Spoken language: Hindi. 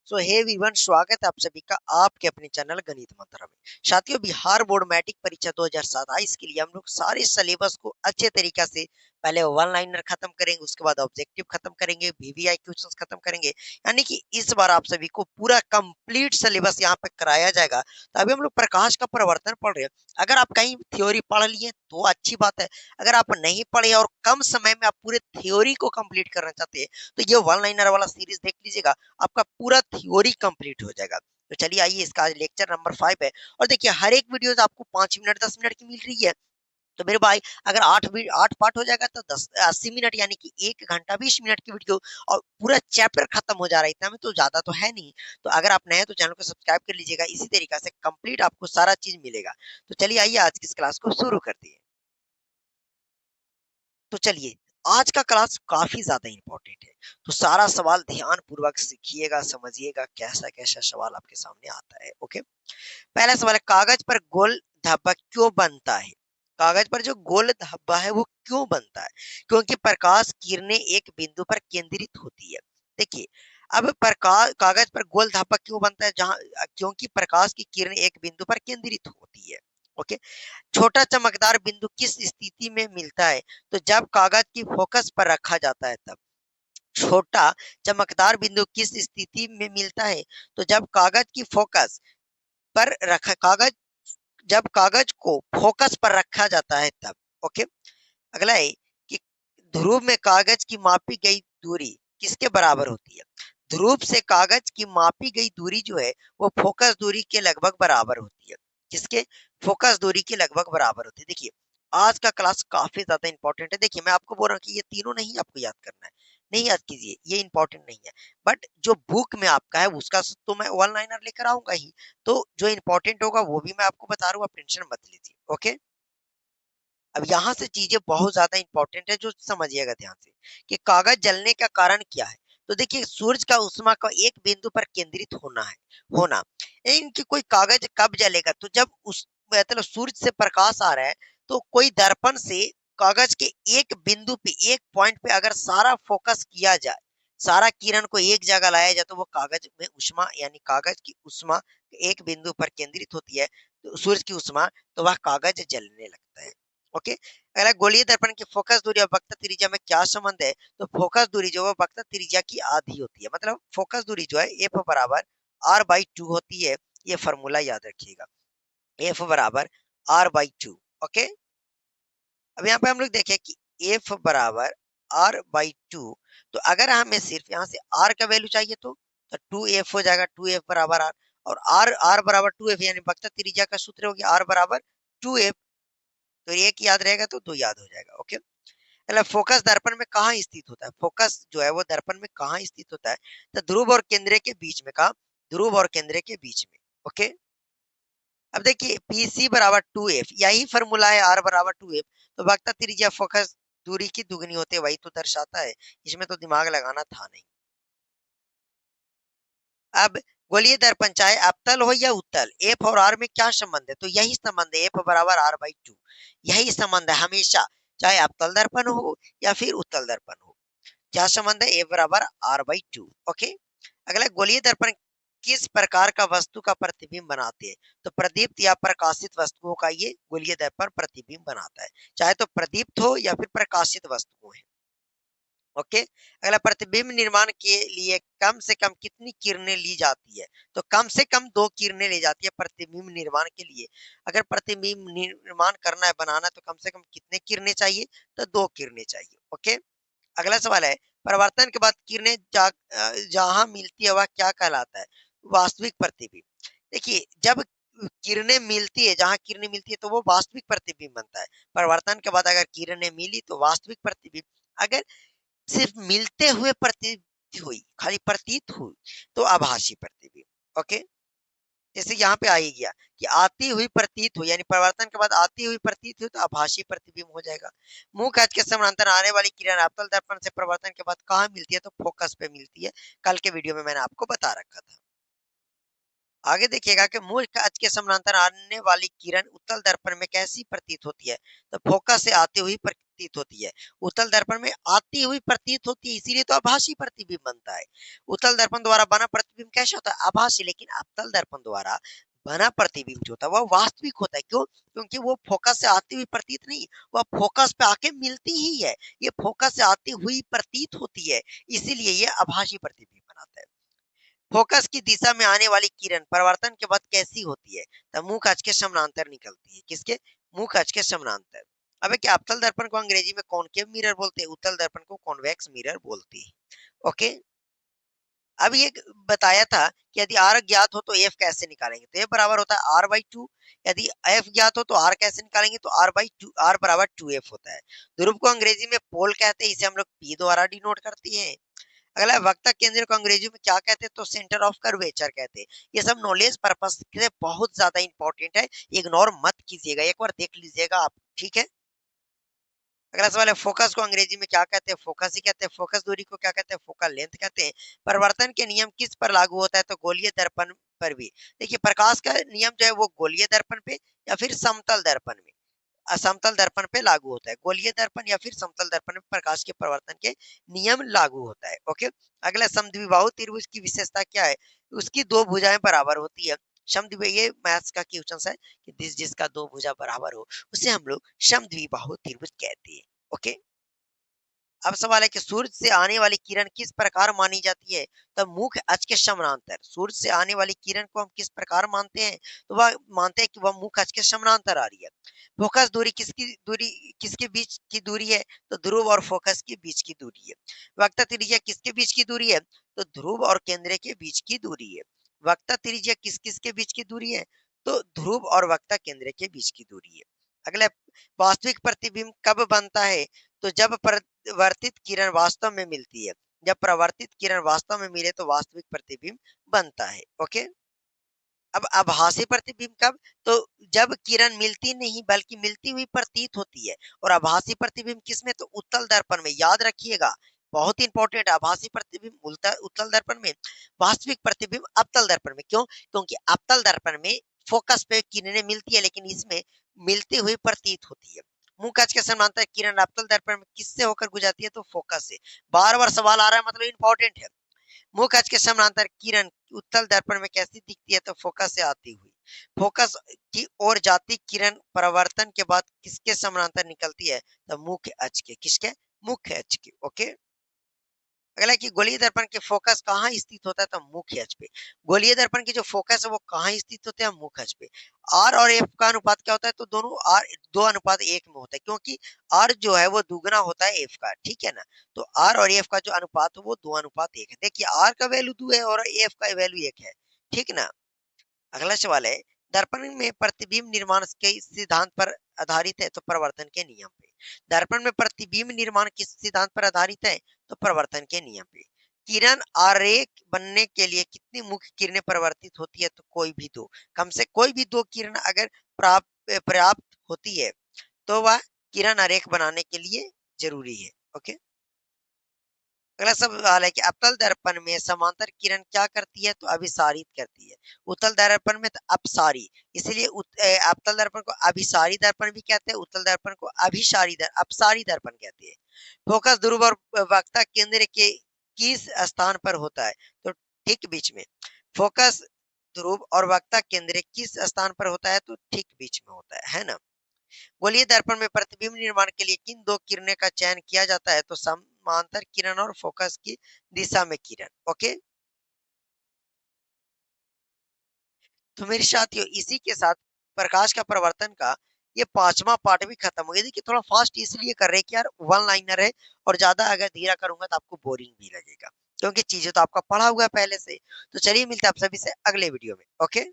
सो हे एवरीवन, स्वागत है आप सभी का आपके अपने चैनल गणित मंत्रा में। साथियों, बिहार बोर्ड मैट्रिक परीक्षा 2027 के लिए हम लोग सारे सिलेबस को अच्छे तरीके से पहले वन लाइनर खत्म करेंगे, उसके बाद ऑब्जेक्टिव खत्म करेंगे, वीवीआई क्वेश्चंस खत्म करेंगे। यानी कि इस बार आप सभी को पूरा कंप्लीट सिलेबस यहाँ पे कराया जाएगा। तो अभी हम लोग प्रकाश का प्रवर्तन पढ़ रहे हैं। अगर आप कहीं थ्योरी पढ़ लिए तो अच्छी बात है। अगर आप नहीं पढ़े और कम समय में आप पूरे थ्योरी को कंप्लीट करना चाहते हैं तो ये वन लाइनर वाला सीरीज देख लीजिएगा, आपका पूरा थ्योरी कंप्लीट हो जाएगा। तो चलिए आइए, इसका आज लेक्चर नंबर 5 है। और देखिए, हर एक वीडियो आपको 5 मिनट 10 मिनट की मिल रही है। तो मेरे भाई, अगर 8 पार्ट हो जाएगा तो 10 80 मिनट, यानी कि 1 घंटा 20 मिनट की वीडियो, और पूरा चैप्टर खत्म हो जा रहा है। इतना में तो ज्यादा तो है नहीं। तो अगर आप नए हैं तो चैनल को सब्सक्राइब कर लीजिएगा, इसी तरीके से कंप्लीट आपको सारा चीज मिलेगा। तो चलिए आइए, आज की इस क्लास को शुरू करते हैं। तो चलिए, आज का क्लास काफी ज्यादा इंपॉर्टेंट है। तो सारा सवाल ध्यान पूर्वक सीखिएगा, समझिएगा कैसा कैसा सवाल आपके सामने आता है। ओके, पहला सवाल है, कागज पर गोल धब्बा क्यों बनता है? कागज पर जो गोल धब्बा है वो क्यों बनता है? क्योंकि प्रकाश किरणें एक बिंदु पर केंद्रित होती है। देखिए, अब प्रकाश कागज पर गोल धब्बा क्यों बनता है? जहां क्योंकि प्रकाश की किरणें एक बिंदु पर केंद्रित होती है। ओके, छोटा चमकदार बिंदु किस स्थिति में मिलता है? तो जब कागज की फोकस पर रखा जाता है तब। छोटा चमकदार बिंदु किस स्थिति में मिलता है? तो जब कागज की फोकस पर रखा कागज जब कागज को फोकस पर रखा जाता है तब। ओके, अगला है कि ध्रुव में कागज की मापी गई दूरी किसके बराबर होती है? ध्रुव से कागज की मापी गई दूरी जो है वो फोकस दूरी के लगभग बराबर होती है। किसके? फोकस दूरी के लगभग बराबर होती है। देखिए, आज का क्लास काफी ज्यादा इंपॉर्टेंट है। देखिए, मैं आपको बोल रहा हूँ कि ये तीनों नहीं आपको याद करना है, नहीं याद कीजिए, ये इंपॉर्टेंट नहीं है। बट जो बुक में आपका है उसका तो मैं वन लाइनर लेकर आऊंगा ही। तो जो इंपॉर्टेंट होगा वो भी मैं आपको बता रहा हूँ, आप टेंशन मत लीजिए। ओके, अब यहाँ से चीजें बहुत ज्यादा इंपॉर्टेंट है, जो समझिएगा ध्यान से कि कागज जलने का कारण क्या है। तो देखिए, सूरज का उष्मा का एक बिंदु पर केंद्रित होना। इनकी कोई कागज कब जलेगा? तो जब उस मतलब सूरज से प्रकाश आ रहा है, तो कोई दर्पण से कागज के एक बिंदु पे, एक पॉइंट पे अगर सारा फोकस किया जाए, सारा किरण को एक जगह लाया जाए, तो वो कागज में उष्मा, यानी कागज की उष्मा एक बिंदु पर केंद्रित होती है, तो सूरज की उष्मा, तो वह कागज जलने लगता है। ओके, अगला, गोलीय दर्पण की फोकस दूरी और वक्रता त्रिज्या में क्या संबंध है? तो फोकस दूरी जो है वक्रता त्रिज्या की आधी होती है। मतलब फोकस दूरी जो है एफ बराबर r/2 होती है। ये फॉर्मूला याद रखिएगा, एफ बराबर r/2। ओके, अब यहाँ पे हम लोग देखें कि एफ बराबर r/2। तो अगर हमें सिर्फ यहाँ से r का वैल्यू चाहिए तो 2f हो जाएगा, 2f बराबर r। और r बराबर 2f, यानी वक्रता त्रिज्या का सूत्र हो गया r बराबर 2f। तो एक याद रहेगा तो दो याद हो जाएगा। ओके, मतलब फोकस दर्पण में कहाँ स्थित होता है? फोकस जो है वो दर्पण में कहाँ स्थित होता है? तो ध्रुव और केंद्र के बीच में। कहा? ध्रुव और केंद्र के बीच में। ओके, अब देखिए, पीसी बराबर 2f, यही फॉर्मूला है, आर बराबर 2f। तो वक्रता त्रिज्या फोकस दूरी की दुगनी होते, वही तो दर्शाता है। इसमें तो दिमाग लगाना था नहीं। अब गोलीय दर्पण चाहे अवतल हो या उत्तल, एफ और आर में क्या संबंध है? तो यही संबंध है, एफ बराबर r/2। यही संबंध है हमेशा, चाहे अवतल दर्पण हो या फिर उत्तल दर्पण हो। क्या संबंध है? एफ बराबर r/2। ओके, अगला, गोलीय दर्पण किस प्रकार का वस्तु का प्रतिबिंब बनाते हैं? तो प्रदीप्त या प्रकाशित वस्तुओं का ये गोलीय दर्पण प्रतिबिंब बनाता है, चाहे तो प्रदीप्त हो या फिर प्रकाशित वस्तुओं है। ओके, अगला, प्रतिबिंब निर्माण के लिए कम से कम कितनी किरणें ली जाती है? तो कम से कम 2 किरणें ली जाती है प्रतिबिंब निर्माण के लिए। अगर प्रतिबिंब निर्माण करना है, बनाना है, तो कम से कम कितने किरणें चाहिए? तो 2 किरणें चाहिए। ओके, अगला सवाल है, परिवर्तन के बाद किरणें जहां मिलती है वह क्या कहलाता है? वास्तविक प्रतिबिंब। देखिए, जब किरणें मिलती है, जहां किरणें मिलती है तो वो वास्तविक प्रतिबिंब बनता है। परिवर्तन के बाद अगर किरणें मिली तो वास्तविक प्रतिबिंब। अगर सिर्फ मिलते हुए प्रतीत हुई, खाली प्रतीत हुई, तो आभासी प्रतिबिंब। ओके, जैसे यहाँ पे आ ही गया कि आती हुई प्रतीत हुई, यानी परिवर्तन के बाद आती हुई प्रतीत हुई, तो आभासी प्रतिबिंब हो जाएगा। मुंह कांच के समानांतर आने वाली किरण अवतल दर्पण से परिवर्तन के बाद कहाँ मिलती है? तो फोकस पे मिलती है। कल के वीडियो में मैंने आपको बता रखा था। आगे देखिएगा कि मुख्य अक्ष के समानांतर आने वाली किरण उत्तल दर्पण में कैसी प्रतीत होती है? तो फोकस से आती हुई प्रतीत होती है। उत्तल दर्पण में आती हुई प्रतीत होती है, इसीलिए तो आभासी प्रतिबिंब बनता है। उत्तल दर्पण द्वारा बना प्रतिबिंब कैसा होता है? आभासी। लेकिन अवतल दर्पण द्वारा बना प्रतिबिंब जो होता है वह वास्तविक होता है। क्यों? क्योंकि वो फोकस से आती हुई प्रतीत नहीं, वह फोकस पे आके मिलती ही है। ये फोकस से आती हुई प्रतीत होती है, इसीलिए ये आभासी प्रतिबिंब बनाता है। फोकस की दिशा में आने वाली किरण परावर्तन के बाद कैसी होती है? तो मुख्य अक्ष के समानांतर निकलती है। किसके? मुख्य अक्ष के समानांतर। अबे क्या अवतल दर्पण को अंग्रेजी में कॉनकेव मिरर बोलते हैं, उत्तल दर्पण को कॉन्वेक्स मिरर बोलते हैं। ओके। अब ये बताया था कि यदि आर ज्ञात हो तो एफ कैसे निकालेंगे? तो एफ बराबर होता है आर बाई टू। यदि एफ ज्ञात हो तो आर कैसे निकालेंगे? तो आर बाई टू, आर बराबर टू एफ होता है। ध्रुव को अंग्रेजी में पोल कहते हैं, इसे हम लोग पी द्वारा डिनोट करते हैं। अगला वक्ता केंद्र को अंग्रेजी में क्या कहते हैं? तो सेंटर ऑफ कर्वेचर कहते हैं। ये सब नॉलेज पर्पस से बहुत ज्यादा इंपॉर्टेंट है, इग्नोर मत कीजिएगा, एक बार देख लीजिएगा आप। ठीक है। अगला सवाल है फोकस को अंग्रेजी में क्या कहते हैं? फोकस ही कहते हैं। फोकस दूरी को क्या कहते हैं? फोकल लेंथ कहते हैं। परिवर्तन के नियम किस पर लागू होता है? तो गोलीय दर्पण पर भी। देखिए प्रकाश का नियम जो है वो गोलीय दर्पण पे या फिर समतल दर्पण में, समतल दर्पण पे लागू होता है। गोलीय दर्पण या फिर समतल दर्पण में प्रकाश के परिवर्तन के नियम लागू होता है। ओके। अगला समद्विबाहु त्रिभुज की विशेषता क्या है? उसकी दो भुजाएं बराबर होती है। समद्विबाहु, ये मैथ्स का क्वेश्चन है कि जिसका दो भुजा बराबर हो उसे हम लोग समद्विबाहु त्रिभुज कहते हैं। ओके। अब सवाल है कि सूरज से आने वाली किरण किस प्रकार मानी जाती है? तो मुख्य अक्ष के समानांतर। सूरज से आने वाली किरण को हम किस प्रकार मानते हैं? तो वह मानते हैं कि वह मुख्य अक्ष के समानांतर आ रही है। फोकस दूरी किसके बीच की दूरी है? तो ध्रुव और फोकस के बीच की दूरी है। वक्ता त्रिज्या किसके बीच की दूरी है? तो ध्रुव और केंद्र के बीच की दूरी है। वक्ता त्रिज्या किस किस के बीच की दूरी है? तो ध्रुव और वक्ता केंद्र के बीच की दूरी है। अगला, वास्तविक प्रतिबिंब कब बनता है? तो जब परावर्तित किरण वास्तव में मिलती है। जब परावर्तित किरण वास्तव में मिले तो वास्तविक प्रतिबिंब बनता है। ओके। अब आभासी प्रतिबिंब कब? तो जब किरण मिलती नहीं बल्कि मिलती हुई प्रतीत होती है। और आभासी प्रतिबिंब किसमें? तो उत्तल दर्पण में। याद रखिएगा, बहुत इंपॉर्टेंट। आभासी प्रतिबिंब उत्तल दर्पण में, वास्तविक प्रतिबिंब अवतल दर्पण में। क्यों? क्योंकि अवतल दर्पण में फोकस पे किरणें मिलती है, लेकिन इसमें मिलती हुई प्रतीत होती है। मुख्य अक्ष के समानांतर किरण अवतल दर्पण में किससे होकर गुजरती है? तो फोकस से। बार बार सवाल आ रहा है, मतलब इंपॉर्टेंट है। मुख्य अक्ष के समानांतर किरण उत्तल दर्पण में कैसी दिखती है? तो फोकस से आती हुई। फोकस की ओर जाती किरण परावर्तन के बाद किसके समानांतर निकलती है? तो मुख्य अक्ष के। किसके? मुख्य अक्ष के। ओके। अगला कि गोलीय दर्पण के फोकस कहाँ स्थित होता है? तो मुख्य अक्ष पे। गोलीय दर्पण की जो फोकस है वो कहाँ स्थित होते हैं? मुख्य अक्ष पे। आर और एफ का अनुपात क्या होता है? तो दोनों आर 2:1 में होता है, क्योंकि आर जो है वो दुगना होता है एफ का। ठीक है ना? तो आर और एफ का जो अनुपात है वो 2:1 है। देखिए आर का वैल्यू 2 है और एफ का वैल्यू 1 है। ठीक ना? अगला सवाल है, दर्पण में प्रतिबिंब निर्माण के सिद्धांत पर आधारित है? तो प्रवर्तन के नियम पे। दर्पण में प्रतिबिंब निर्माण किस सिद्धांत पर आधारित है? तो प्रवर्तन के नियम पे। किरण आरेख बनने के लिए कितनी मुख्य किरणें परिवर्तित होती है? तो कोई भी दो। कम से कोई भी दो किरण अगर पर्याप्त होती है तो वह किरण आरेख बनाने के लिए जरूरी है। ओके। अगला सवाल है कि अवतल दर्पण में समांतर किरण क्या करती है? तो अभिसारित करती है। उत्तल दर्पण में तो अपसारी, इसलिए अवतल दर्पण को अभिसारी दर्पण भी कहते हैं, उत्तल दर्पण को अपसारी दर्पण कहते हैं। फोकस ध्रुव और वक्ता केंद्र के किस स्थान पर होता है? तो ठीक बीच में। फोकस ध्रुव और वक्ता केंद्र किस स्थान पर होता है? तो ठीक बीच में होता है ना? गोलीय दर्पण में प्रतिबिंब निर्माण के लिए किन दो किरणें का चयन किया जाता है? तो समांतर किरण और फोकस की दिशा में किरण। ओके। तो मेरे साथियों, इसी के साथ प्रकाश का प्रवर्तन का ये 5वां पार्ट भी खत्म हो गया। देखिए थोड़ा फास्ट इसलिए कर रहे हैं कि यार वन लाइनर है, और ज्यादा अगर धीरा करूंगा तो आपको बोरिंग भी लगेगा, क्योंकि चीजें तो आपका पढ़ा हुआ है पहले से। तो चलिए मिलते हैं आप सभी से अगले वीडियो में। ओके।